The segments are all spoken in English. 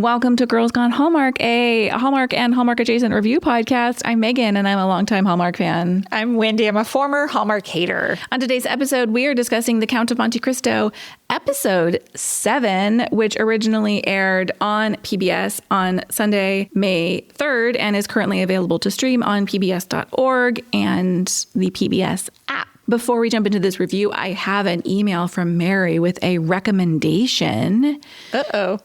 Welcome to Girls Gone Hallmark, a Hallmark and Hallmark adjacent review podcast. I'm Megan, and I'm a longtime Hallmark fan. I'm Wendy. I'm a former Hallmark hater. On today's episode, we are discussing The Count of Monte Cristo, episode 7, which originally aired on PBS on Sunday, May 3rd, and is currently available to stream on pbs.org and the PBS app. Before we jump into this review, I have an email from Mary with a recommendation. Uh-oh.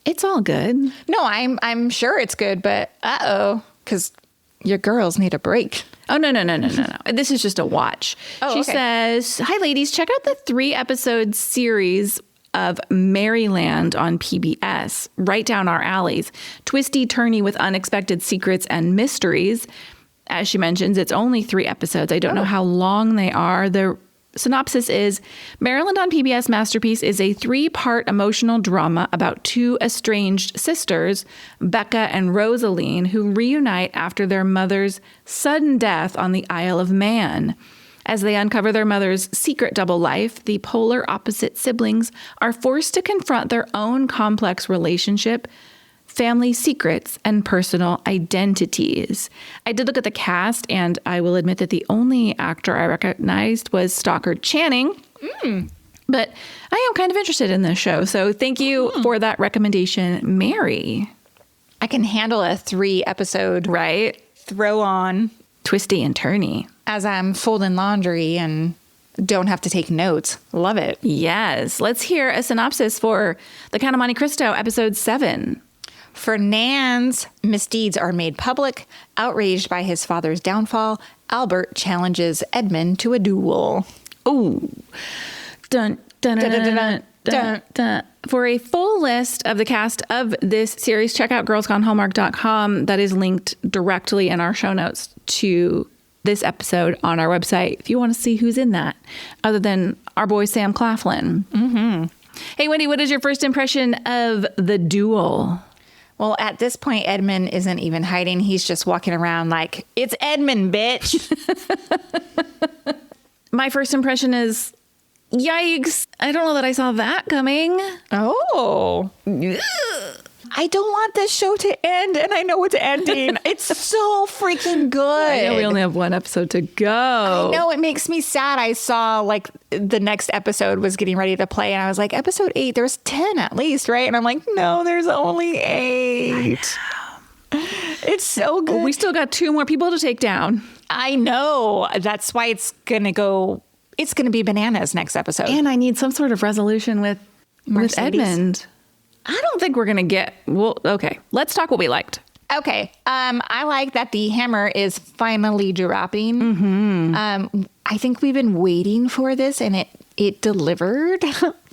It's all good. No, I'm sure it's good, but because your girls need a break. Oh, no. This is just a watch. She says, hi, ladies. Check out the 3-episode series of Maryland on PBS. Right down our alleys. Twisty, turny with unexpected secrets and mysteries. As she mentions, it's only 3 episodes. I don't know how long they are. The synopsis is, Maryland on PBS Masterpiece is a 3-part emotional drama about 2 estranged sisters, Becca and Rosaline, who reunite after their mother's sudden death on the Isle of Man. As they uncover their mother's secret double life, the polar opposite siblings are forced to confront their own complex relationship, family secrets, and personal identities. I did look at the cast, and I will admit that the only actor I recognized was Stockard Channing. But I am kind of interested in this show, so thank you for that recommendation, Mary. I can handle a 3-episode Right? throw on Twisty and turny. as I'm folding laundry and don't have to take notes. Love it. Yes. Let's hear a synopsis for The Count of Monte Cristo, episode 7. Fernand's misdeeds are made public. Outraged by his father's downfall, Albert challenges Edmond to a duel. Ooh. Dun, dun, dun, dun, dun, dun, dun. For a full list of the cast of this series, check out girlsgonehallmark.com. That is linked directly in our show notes to this episode on our website if you want to see who's in that, other than our boy Sam Claflin. Mm-hmm. Hey, Wendy, what is your first impression of the duel? Well, at this point, Edmond isn't even hiding. He's just walking around like, it's Edmond, bitch. My first impression is, yikes. I don't know that I saw that coming. Oh. I don't want this show to end, and I know it's ending. It's so freaking good. I know we only have 1 episode to go. I know, it makes me sad. I saw like the next episode was getting ready to play, and I was like, episode 8, there's 10 at least, right? And I'm like, no, there's only 8. It's so good. Well, we still got 2 more people to take down. I know. That's why it's going to be bananas next episode. And I need some sort of resolution with Edmond. I don't think we're going to get... Well, okay. Let's talk what we liked. Okay. I like that the hammer is finally dropping. Mm-hmm. I think we've been waiting for this, and it delivered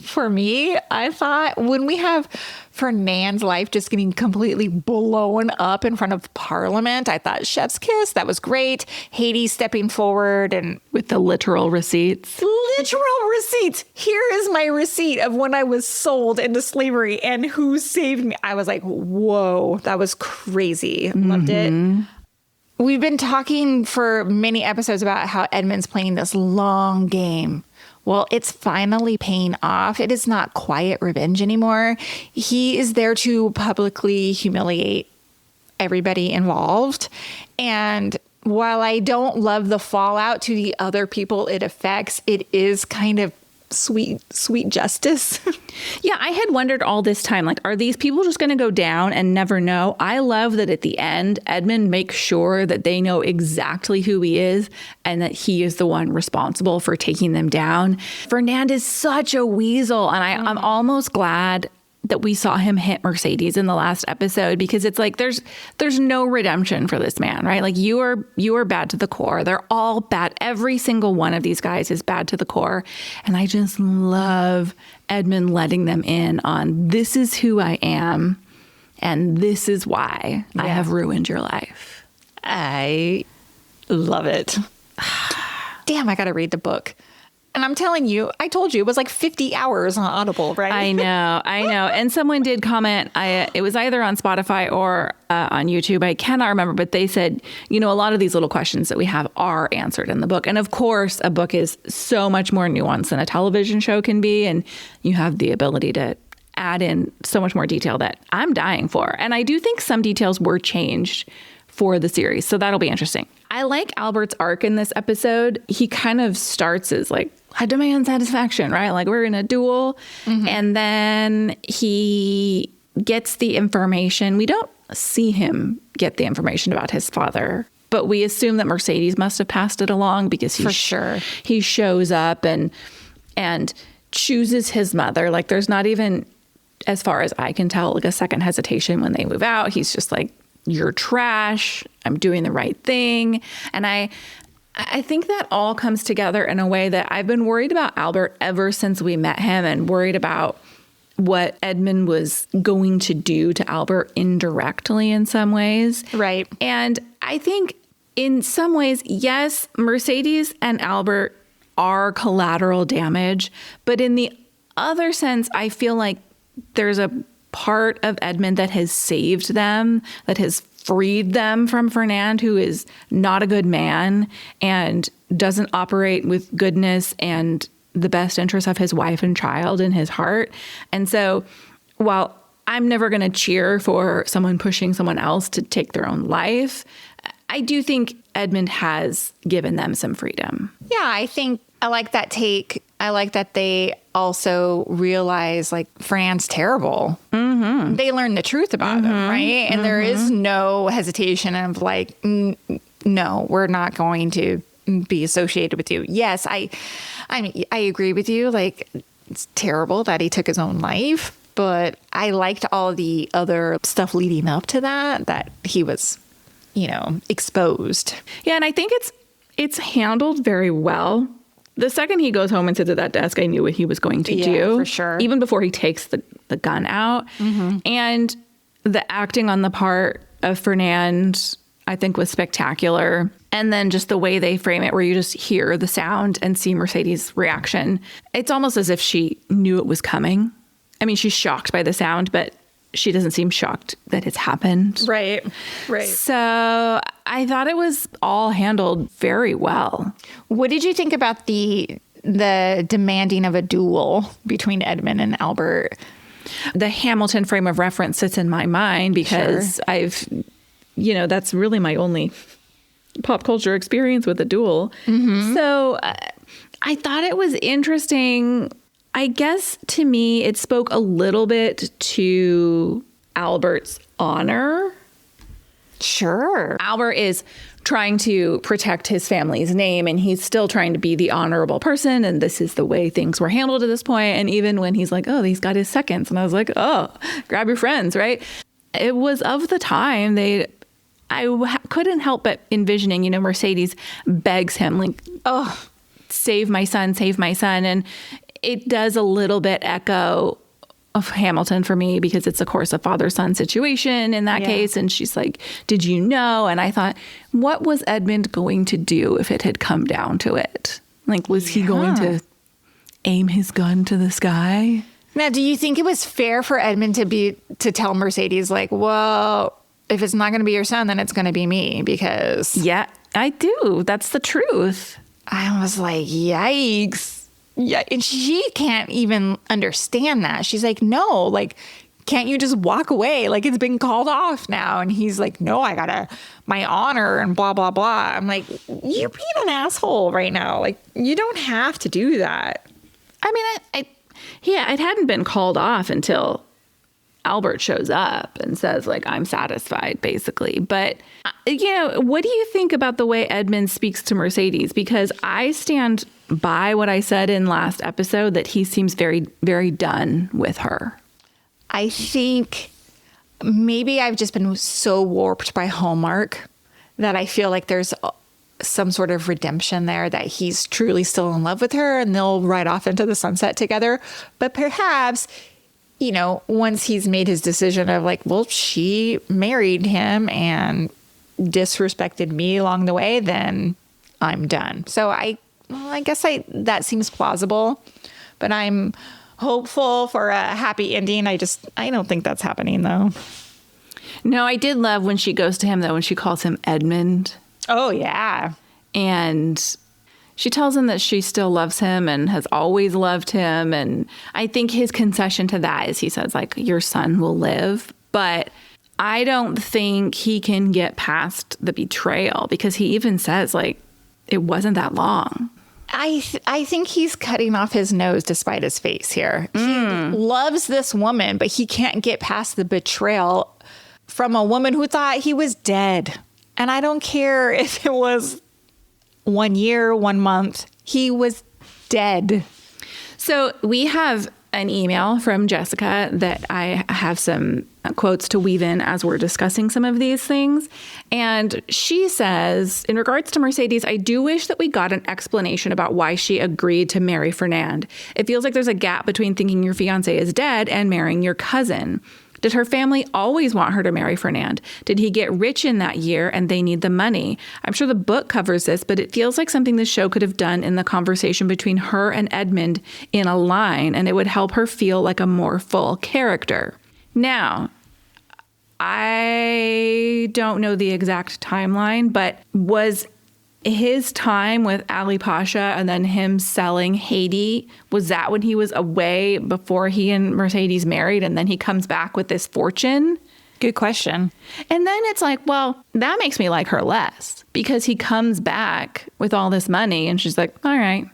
for me. I thought when we have Fernand's life just getting completely blown up in front of Parliament, I thought chef's kiss. That was great. Hades stepping forward and with the literal receipts. Literal receipts. Here is my receipt of when I was sold into slavery and who saved me. I was like, whoa, that was crazy. Loved it. We've been talking for many episodes about how Edmond's playing this long game. Well, it's finally paying off. It is not quiet revenge anymore. He is there to publicly humiliate everybody involved. And while I don't love the fallout to the other people it affects, it is kind of sweet justice. Yeah, I had wondered all this time, like, are these people just going to go down and never know? I love that at the end, Edmond makes sure that they know exactly who he is and that he is the one responsible for taking them down. Fernand is such a weasel, and I'm almost glad that we saw him hit Mercedes in the last episode, because it's like there's no redemption for this man, right? Like you are bad to the core. They're all bad. Every single one of these guys is bad to the core. And I just love Edmond letting them in on, this is who I am and this is why I have ruined your life. I love it. Damn, I got to read the book. And I'm telling you, I told you, it was like 50 hours on Audible, right? I know. And someone did comment, it was either on Spotify or on YouTube. I cannot remember, but they said, a lot of these little questions that we have are answered in the book. And of course, a book is so much more nuanced than a television show can be. And you have the ability to add in so much more detail that I'm dying for. And I do think some details were changed for the series, so that'll be interesting. I like Albert's arc in this episode. He kind of starts as like, I demand satisfaction, right? Like we're in a duel. And then he gets the information. We don't see him get the information about his father, but we assume that Mercedes must have passed it along because he shows up and chooses his mother. Like there's not even, as far as I can tell, like a second hesitation when they move out. He's just like, you're trash. I'm doing the right thing. And I think that all comes together in a way that I've been worried about Albert ever since we met him, and worried about what Edmond was going to do to Albert indirectly in some ways. Right. And I think in some ways, yes, Mercedes and Albert are collateral damage. But in the other sense, I feel like there's a part of Edmond that has saved them, that has freed them from Fernand, who is not a good man and doesn't operate with goodness and the best interest of his wife and child in his heart. And so while I'm never going to cheer for someone pushing someone else to take their own life, I do think Edmond has given them some freedom. Yeah, I think I like that take. I like that they also realize like Fernand's terrible. They learn the truth about him, right? And there is no hesitation of like, no, we're not going to be associated with you. Yes, I mean, I agree with you. Like, it's terrible that he took his own life, but I liked all the other stuff leading up to that he was, exposed. Yeah, and I think it's handled very well. The second he goes home and sits at that desk, I knew what he was going to do. For sure. Even before he takes the gun out. And the acting on the part of Fernand, I think, was spectacular. And then just the way they frame it, where you just hear the sound and see Mercedes' reaction. It's almost as if she knew it was coming. I mean, she's shocked by the sound, but she doesn't seem shocked that it's happened. Right. So I thought it was all handled very well. What did you think about the demanding of a duel between Edmond and Albert? The Hamilton frame of reference sits in my mind because that's really my only pop culture experience with a duel. So I thought it was interesting. I guess to me, it spoke a little bit to Albert's honor. Sure. Albert is trying to protect his family's name, and he's still trying to be the honorable person. And this is the way things were handled at this point. And even when he's like, oh, he's got his seconds. And I was like, oh, grab your friends, right? It was of the time. I couldn't help but envisioning, Mercedes begs him like, oh, save my son, save my son. And it does a little bit echo of Hamilton for me, because it's, of course, a father-son situation in that case. And she's like, did you know? And I thought, what was Edmond going to do if it had come down to it? Like, was he going to aim his gun to the sky? Now, do you think it was fair for Edmond to tell Mercedes, like, well, if it's not going to be your son, then it's going to be me? Because yeah, I do. That's the truth. I was like, yikes. Yeah, and she can't even understand that. She's like, no, like, can't you just walk away? Like, it's been called off now. And he's like, no, I gotta, my honor and blah, blah, blah. I'm like, you're being an asshole right now. Like, you don't have to do that. I mean, it hadn't been called off until Albert shows up and says, like, I'm satisfied, basically. But, what do you think about the way Edmond speaks to Mercedes? Because I stand by what I said in last episode, that he seems very, very done with her. I think maybe I've just been so warped by Hallmark that I feel like there's some sort of redemption there, that he's truly still in love with her and they'll ride off into the sunset together. But perhaps, once he's made his decision of like, well, she married him and disrespected me along the way, then I'm done. So I guess that seems plausible, but I'm hopeful for a happy ending. I don't think that's happening though. No, I did love when she goes to him though, when she calls him Edmond. Oh yeah. And she tells him that she still loves him and has always loved him. And I think his concession to that is he says, like, your son will live. But I don't think he can get past the betrayal because he even says, like, it wasn't that long. I think he's cutting off his nose to spite his face here. He loves this woman, but he can't get past the betrayal from a woman who thought he was dead. And I don't care if it was 1 year, 1 month. He was dead. So we have an email from Jessica that I have some quotes to weave in as we're discussing some of these things. And she says, in regards to Mercedes, I do wish that we got an explanation about why she agreed to marry Fernand. It feels like there's a gap between thinking your fiancé is dead and marrying your cousin. Did her family always want her to marry Fernand? Did he get rich in that year and they need the money? I'm sure the book covers this, but it feels like something the show could have done in the conversation between her and Edmond in a line, and it would help her feel like a more full character. Now, I don't know the exact timeline, but was his time with Ali Pasha and then him selling Haiti, was that when he was away before he and Mercedes married and then he comes back with this fortune? Good question. And then it's like, well, that makes me like her less because he comes back with all this money and she's like, all right.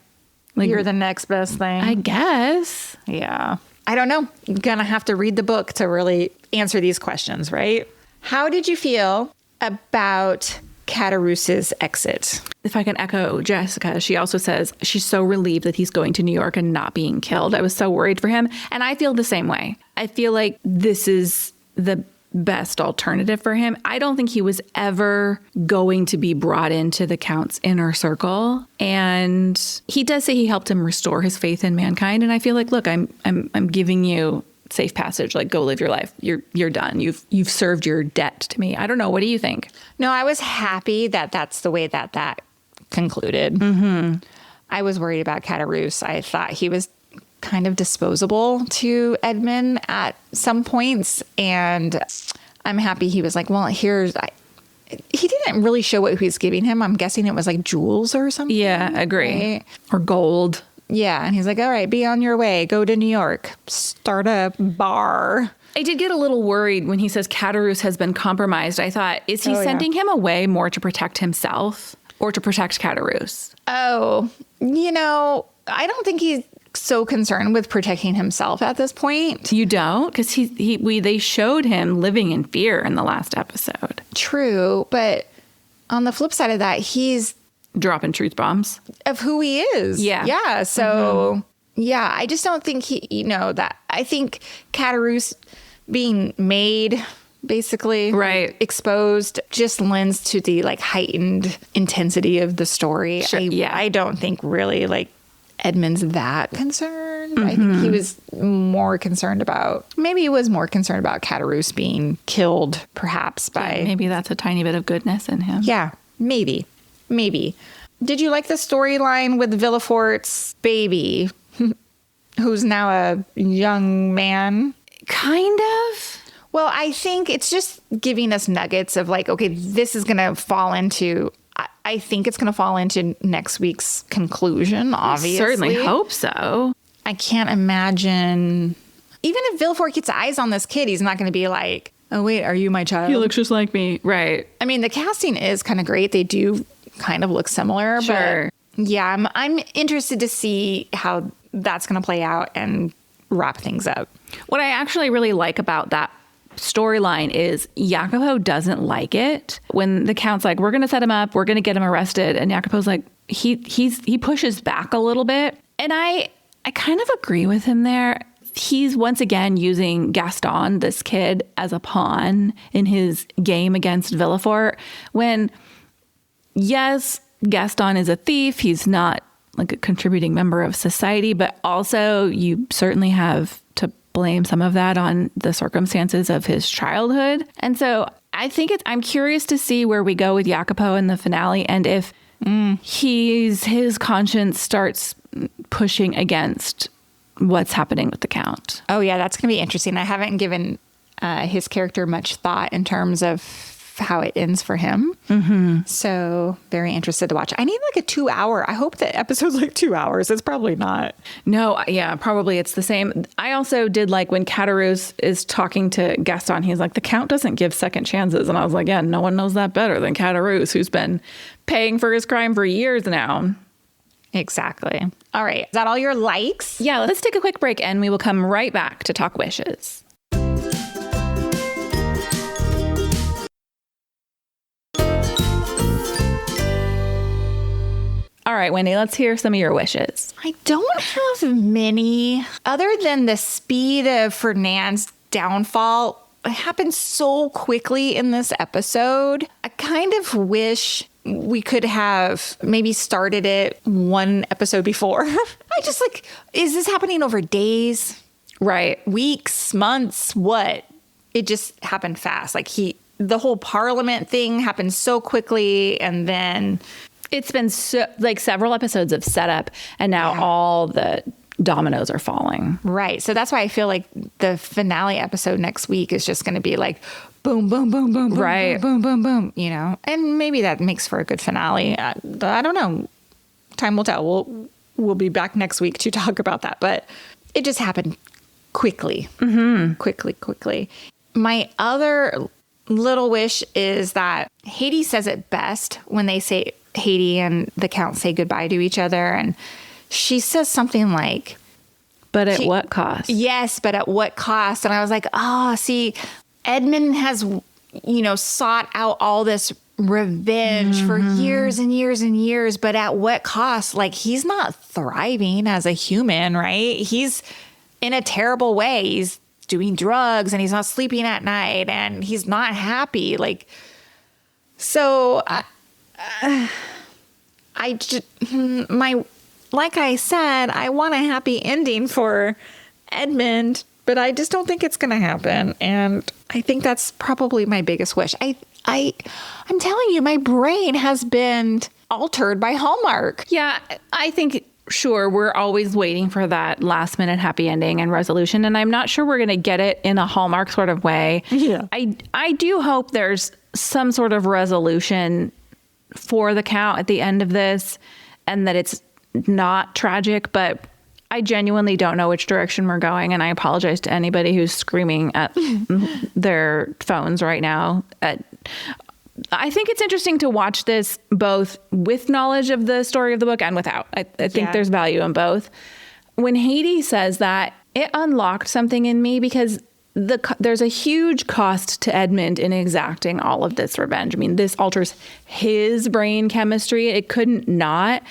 Like, you're the next best thing. I guess. Yeah. I don't know. You're going to have to read the book to really answer these questions, right? How did you feel about Caderousse's exit? If I can echo Jessica, she also says she's so relieved that he's going to New York and not being killed. I was so worried for him. And I feel the same way. I feel like this is the best alternative for him. I don't think he was ever going to be brought into the Count's inner circle. And he does say he helped him restore his faith in mankind. And I feel like, look, I'm giving you safe passage, like go live your life. You're done. You've served your debt to me. I don't know. What do you think? No, I was happy that that's the way that concluded. Mm-hmm. I was worried about Caderousse. I thought he was kind of disposable to Edmond at some points. And I'm happy he was like, well, he didn't really show what he was giving him. I'm guessing it was like jewels or something. Yeah, agree. Right? Or gold. Yeah. And he's like, all right, be on your way. Go to New York. Start a bar. I did get a little worried when he says Caderousse has been compromised. I thought, is he sending him away more to protect himself or to protect Caderousse? Oh, I don't think he's so concerned with protecting himself at this point. You don't? Because they showed him living in fear in the last episode. True. But on the flip side of that, he's dropping truth bombs of who he is. Yeah. Yeah. So, yeah, I just don't think that. I think Caderousse being made, basically, right, exposed, just lends to the like heightened intensity of the story. Sure. I don't think really like Edmond's that concerned. I think he was more concerned about, Caderousse being killed, perhaps by... maybe that's a tiny bit of goodness in him. Yeah, maybe. Did you like the storyline with Villafort's baby, who's now a young man? Kind of. Well, I think it's just giving us nuggets of like, okay, this is going to fall into... I think it's going to fall into next week's conclusion, obviously. I certainly hope so. I can't imagine... Even if Villefort gets eyes on this kid, he's not going to be like, oh, wait, are you my child? He looks just like me. Right. I mean, the casting is kind of great. They do kind of look similar. Sure. But yeah, I'm interested to see how that's going to play out and wrap things up. What I actually really like about that storyline is Jacopo doesn't like it when the Count's like, we're going to set him up, we're going to get him arrested, and Jacopo's like, he pushes back a little bit, and I kind of agree with him there. He's once again using Gaston, this kid, as a pawn in his game against Villefort, when yes, Gaston is a thief, he's not like a contributing member of society, but also you certainly have to blame some of that on the circumstances of his childhood. And so I think I'm curious to see where we go with Jacopo in the finale and if his conscience starts pushing against what's happening with the Count. Oh, yeah, that's going to be interesting. I haven't given his character much thought in terms of how it ends for him. So very interested to watch. I need like a 2 hour. I hope the episode's like 2 hours. It's probably not. No, yeah, probably it's the same. I also did like when Caderousse is talking to Gaston, he's like, the Count doesn't give second chances. And I was like, yeah, no one knows that better than Caderousse, who's been paying for his crime for years now. Exactly. All right. Is that all your likes? Yeah, let's take a quick break and we will come right back to talk wishes. All right, Wendy, let's hear some of your wishes. I don't have many other than the speed of Fernand's downfall. It happened so quickly in this episode. I kind of wish we could have maybe started it one episode before. I just like, is this happening over days? Right. Weeks, months, what? It just happened fast. Like the whole Parliament thing happened so quickly, and then it's been several episodes of setup, and now all the dominoes are falling. Right. So that's why I feel like the finale episode next week is just going to be like boom, boom, boom, boom, boom, right. boom, boom, boom, you know, and maybe that makes for a good finale. I don't know. Time will tell. We'll be back next week to talk about that, but it just happened quickly, quickly. My other little wish is that Haiti says it best when they say Haiti and the Count say goodbye to each other. And she says something like, but at what cost? Yes, but at what cost? And I was like, see, Edmond has, sought out all this revenge for years and years and years, but at what cost? Like, he's not thriving as a human, right? He's in a terrible way. He's doing drugs and he's not sleeping at night and he's not happy. Like, so like I said, I want a happy ending for Edmond, but I just don't think it's going to happen. And I think that's probably my biggest wish. I'm telling you, my brain has been altered by Hallmark. Yeah, I think, sure, we're always waiting for that last minute happy ending and resolution. And I'm not sure we're going to get it in a Hallmark sort of way. Yeah. I do hope there's some sort of resolution for the Count at the end of this and that it's not tragic, but I genuinely don't know which direction we're going. And I apologize to anybody who's screaming at their phones right now. I think it's interesting to watch this both with knowledge of the story of the book and without. I think there's value in both. When Haiti says that, it unlocked something in me because there's a huge cost to Edmond in exacting all of this revenge. I mean, this alters his brain chemistry. It couldn't not.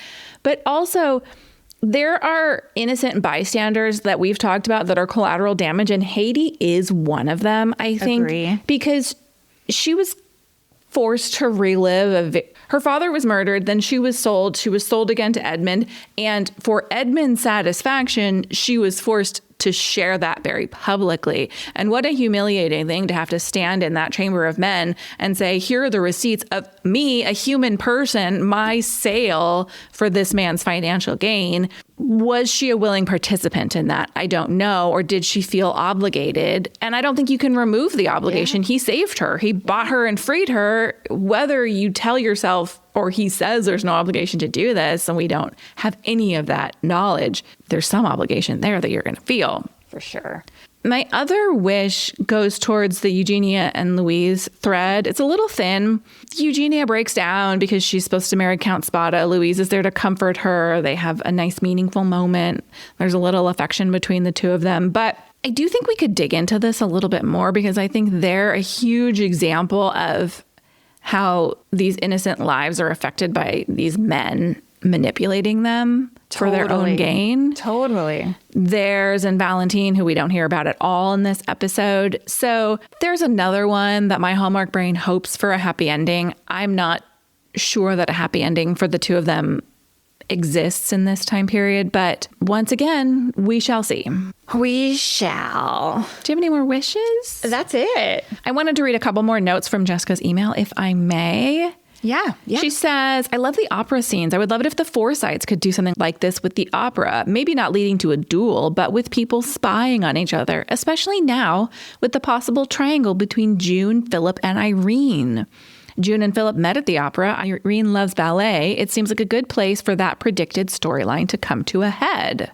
But also, there are innocent bystanders that we've talked about that are collateral damage, and Haiti is one of them, I think. Agree. Because she was forced to relive her father was murdered, then she was sold again to Edmond, and for Edmond's satisfaction, she was forced to share that very publicly. And what a humiliating thing to have to stand in that chamber of men and say, here are the receipts of me, a human person, my sale for this man's financial gain. Was she a willing participant in that? I don't know. Or did she feel obligated? And I don't think you can remove the obligation. Yeah. He saved her. He bought her and freed her. Whether you tell yourself or he says there's no obligation to do this and we don't have any of that knowledge, there's some obligation there that you're going to feel. For sure. My other wish goes towards the Eugenia and Louise thread. It's a little thin. Eugenia breaks down because she's supposed to marry Count Spada. Louise is there to comfort her. They have a nice, meaningful moment. There's a little affection between the two of them. But I do think we could dig into this a little bit more because I think they're a huge example of how these innocent lives are affected by these men manipulating them for their own gain. Totally. Theirs and Valentine, who we don't hear about at all in this episode. So there's another one that my Hallmark brain hopes for a happy ending. I'm not sure that a happy ending for the two of them exists in this time period, but once again, we shall see. We shall. Do you have any more wishes? That's it. I wanted to read a couple more notes from Jessica's email, if I may. Yeah. She says, I love the opera scenes. I would love it if the Forsytes could do something like this with the opera, maybe not leading to a duel, but with people spying on each other, especially now with the possible triangle between June, Philip, and Irene. June and Philip met at the opera. Irene loves ballet. It seems like a good place for that predicted storyline to come to a head.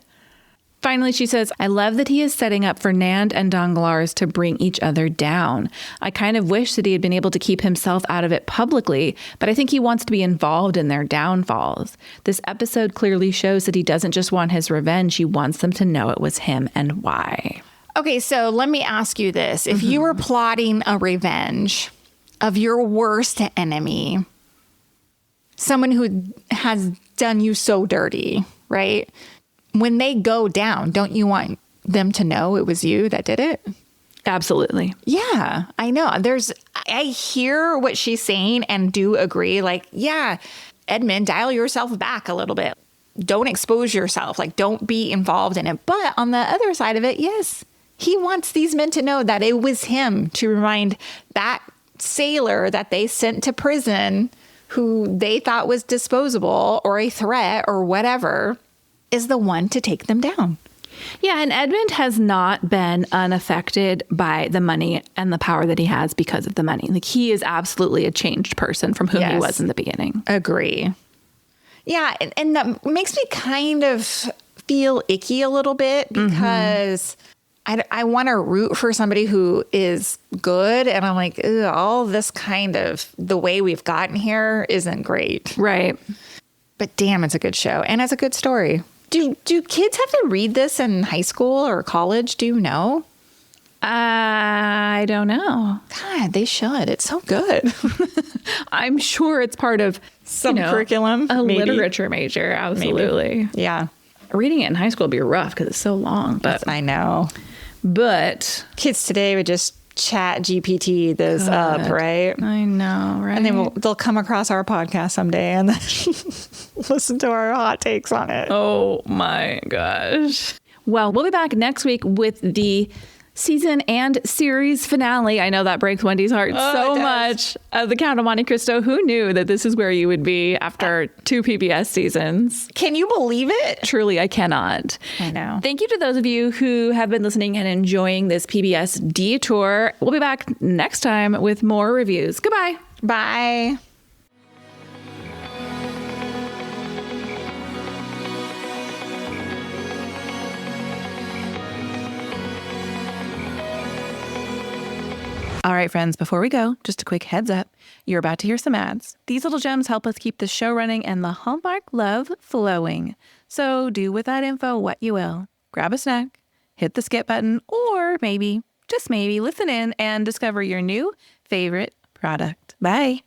Finally, she says, I love that he is setting up Fernand and Danglars to bring each other down. I kind of wish that he had been able to keep himself out of it publicly, but I think he wants to be involved in their downfalls. This episode clearly shows that he doesn't just want his revenge. He wants them to know it was him and why. Okay, so let me ask you this. If you were plotting a revenge of your worst enemy, someone who has done you so dirty, right? When they go down, don't you want them to know it was you that did it? Absolutely. Yeah, I know. I hear what she's saying and do agree. Like, yeah, Edmond, dial yourself back a little bit. Don't expose yourself. Like, don't be involved in it. But on the other side of it, yes, he wants these men to know that it was him, to remind that sailor that they sent to prison who they thought was disposable or a threat or whatever is the one to take them down. Yeah, and Edmond has not been unaffected by the money and the power that he has because of the money. Like, he is absolutely a changed person from who he was in the beginning. Agree. Yeah, and that makes me kind of feel icky a little bit because I want to root for somebody who is good. And I'm like, all this kind of the way we've gotten here isn't great. Right. But damn, it's a good show. And it's a good story. Do kids have to read this in high school or college? Do you know? I don't know. God, they should. It's so good. I'm sure it's part of some curriculum. A literature major. Absolutely. Maybe. Yeah. Reading it in high school would be rough because it's so long. But I know. But kids today would just chat GPT this up, right? I know, right? And then they'll come across our podcast someday and then listen to our hot takes on it. Oh my gosh. Well, we'll be back next week with the season and series finale. I know that breaks Wendy's heart so much. The Count of Monte Cristo. Who knew that this is where you would be after 2 PBS seasons? Can you believe it? Truly, I cannot. I know. Thank you to those of you who have been listening and enjoying this PBS detour. We'll be back next time with more reviews. Goodbye. Bye. All right, friends, before we go, just a quick heads up. You're about to hear some ads. These little gems help us keep the show running and the Hallmark love flowing. So do with that info what you will. Grab a snack, hit the skip button, or maybe, just maybe, listen in and discover your new favorite product. Bye.